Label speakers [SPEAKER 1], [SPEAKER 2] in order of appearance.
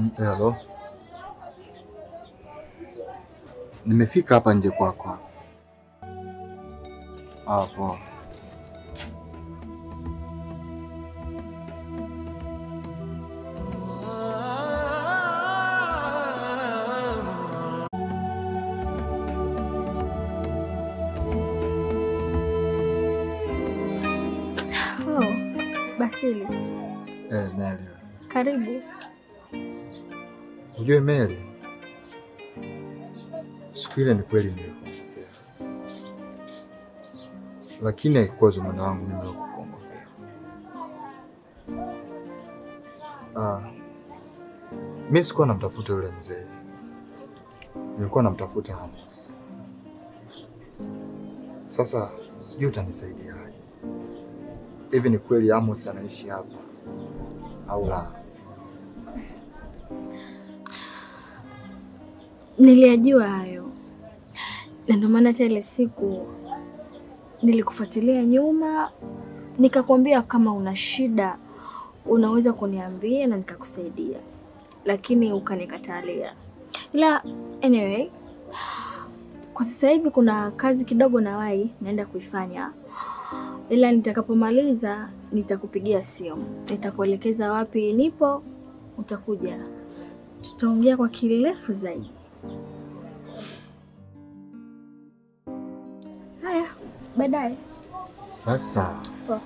[SPEAKER 1] Hello. Nimefika hapa nje kwako. Hapo.
[SPEAKER 2] Basili.
[SPEAKER 1] Mary.
[SPEAKER 2] Karibu.
[SPEAKER 1] Ujue Mary, siku ile ni kweli nilikuongopea, lakini haikuwa zumana wangu mimi kukuongopea. Mimi sikuwa namtafuta yule mzee, nilikuwa namtafuta Amos. Sasa sijui utanisaidia aje. Hivi ni kweli Amos anaishi hapa au la?
[SPEAKER 2] Niliyajua hayo, na ndio maana hata ile siku nilikufuatilia nyuma nikakwambia kama una shida unaweza kuniambia na nikakusaidia, lakini ukanikatalia. Ila anyway, kwa sasa hivi kuna kazi kidogo nawahi naenda kuifanya, ila nitakapomaliza nitakupigia simu, nitakuelekeza wapi nipo, utakuja, tutaongea kwa kirefu zaidi. Haya, baadaye.
[SPEAKER 1] Sasa.
[SPEAKER 2] Poa.